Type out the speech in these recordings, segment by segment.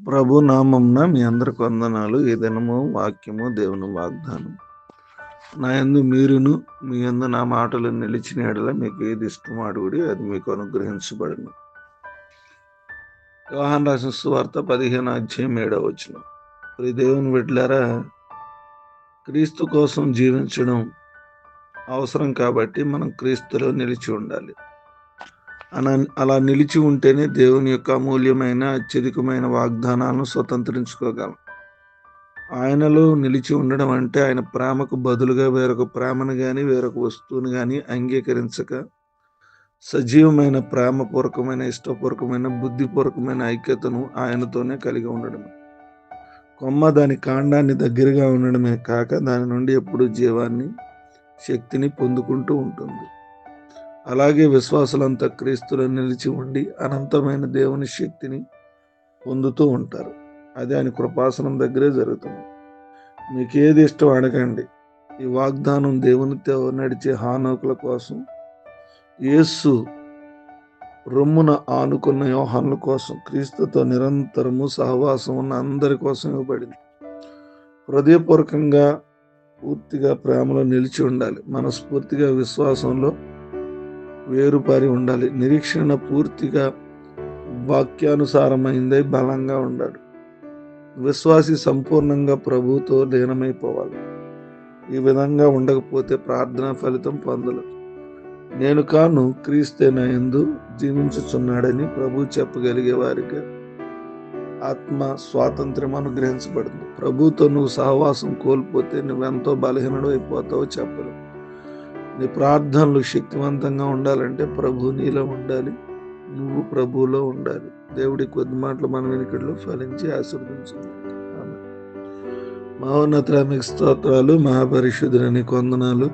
ప్రభు నామంన మీ అందరికి వందనాలు. ఈ దినము వాక్యము దేవుని వాగ్దానం. నా యందు మీరును మీ యందు నా మాటలు నిలిచిన యెడల మీకు ఏది ఇష్టమో అడుగుడి, అది మీకు అనుగ్రహించబడును. యోహాను రాసిన సువార్త 15:7 ప్రియ దేవుని బిడ్డలారా, క్రీస్తు కోసం జీవించడం అవసరం కాబట్టి మనం క్రీస్తులో నిలిచి ఉండాలి. అలా నిలిచి ఉంటేనే దేవుని యొక్క అమూల్యమైన అత్యధికమైన వాగ్దానాలను స్వతంత్రించుకోగలం. ఆయనలో నిలిచి ఉండడం అంటే ఆయన ప్రేమకు బదులుగా వేరొక ప్రేమను కానీ వేరొక వస్తువుని కానీ అంగీకరించక సజీవమైన ప్రేమపూర్వకమైన ఇష్టపూర్వకమైన బుద్ధిపూర్వకమైన ఐక్యతను ఆయనతోనే కలిగి ఉండడం. కొమ్మ దాని కాండాన్ని దగ్గరగా ఉండడమే కాక దాని నుండి ఎప్పుడు జీవాన్ని శక్తిని పొందుకుంటూ ఉంటుంది. అలాగే విశ్వాసులంతా క్రీస్తులో నిలిచి ఉండి అనంతమైన దేవుని శక్తిని పొందుతూ ఉంటారు. అది ఆయన కృపాసనం దగ్గరే జరుగుతుంది. మీకు ఏది ఇష్టం అడగండి. ఈ వాగ్దానం దేవునితో నడిచే హానోకుల కోసం, యేసు రొమ్మున ఆనుకున్న యోహానుల కోసం, క్రీస్తుతో నిరంతరము సహవాసం ఉన్న అందరి కోసం ఇవ్వబడింది. హృదయపూర్వకంగా పూర్తిగా ప్రేమలో నిలిచి ఉండాలి. మనస్ఫూర్తిగా విశ్వాసంలో వేరుపారి ఉండాలి. నిరీక్షణ పూర్తిగా వాక్యానుసారమైందై బలంగా ఉండాలి. విశ్వాసి సంపూర్ణంగా ప్రభువుతో లీనమైపోవాలి. ఈ విధంగా ఉండకపోతే ప్రార్థన ఫలితం పొందలేదు. నేను కాను, క్రీస్తే నా యందు జీవించుచున్నాడని ప్రభు చెప్పగలిగే వారికి ఆత్మ స్వాతంత్ర్యం అనుగ్రహించబడింది. ప్రభుతో నువ్వు సహవాసం కోల్పోతే నువ్వెంతో బలహీనుడు అయిపోతావో చెప్పరు. నీ ప్రార్థనలు శక్తివంతంగా ఉండాలంటే ప్రభు నీలో ఉండాలి, నువ్వు ప్రభువులో ఉండాలి. దేవుడి కొద్ది మాటలు మన వెనుకల్లో ఫలించి ఆశీర్వదించింది. మహోన్నత మీకు స్తోత్రాలు. మహాపరిశుద్ధుని వందనాలు.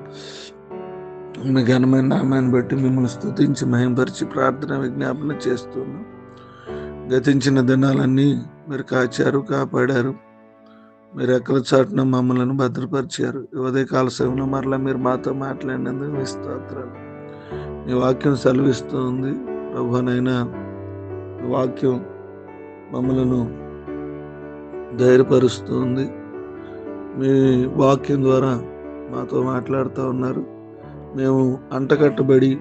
మీ ఘనమైన నామాన్ని బట్టి మిమ్మల్ని స్తుతించి మహింపరిచి ప్రార్థన విజ్ఞాపన చేస్తున్నాం. గతించిన దినాలన్నీ మీరు కాచారు, కాపాడారు. మీరు ఎక్కల చాటున మమ్మల్ని భద్రపరిచారు. ఉదయకాల సమయంలో మరలా మీరు మాతో మాట్లాడినందుకు మీ స్తోత్రాలు. మీ వాక్యం సెలవిస్తూ ఉంది ప్రభునైనా. వాక్యం మమ్మలను ధైర్యపరుస్తూ ఉంది. మీ వాక్యం ద్వారా మాతో మాట్లాడుతూ ఉన్నారు. మేము అంటకట్టబడి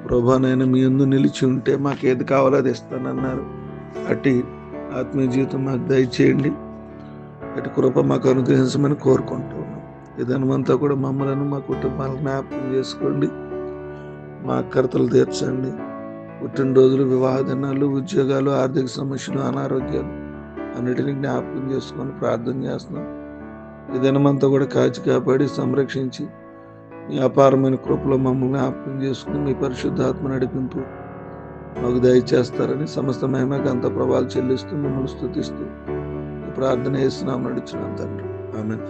ప్రభునైనా మీ యందు నిలిచి ఉంటే మాకు ఏది కావాలో అది ఇస్తానన్నారు. అట్టి ఆత్మీయ జీవితం మాకు దయచేయండి. అటు కృప మాకు అనుగ్రహించమని కోరుకుంటున్నాం. ఇదనమంతా కూడా మమ్మల్ని మా కుటుంబాలను జ్ఞాపకం చేసుకోండి. మా అక్కర్తలు తీర్చండి. పుట్టినరోజులు, వివాహ దినాలు, ఉద్యోగాలు, ఆర్థిక సమస్యలు, అనారోగ్యాలు అన్నిటినీ జ్ఞాపకం చేసుకొని ప్రార్థన చేస్తున్నాం. ఈ దినమంతా కూడా కాచి కాపాడి సంరక్షించి మీ అపారమైన కృపలో మమ్మల్ని జ్ఞాపకం చేసుకుని మీ పరిశుద్ధాత్మ నడిపింపు మాకు దయచేస్తారని సమస్త మహిమకు అంత ప్రభావాలు చెల్లిస్తూ మిమ్మల్ని స్తుతిస్తూ ఈ ప్రార్థన చేస్తున్నాం నడుచున్నాం తండ్రి. ఆమేన్.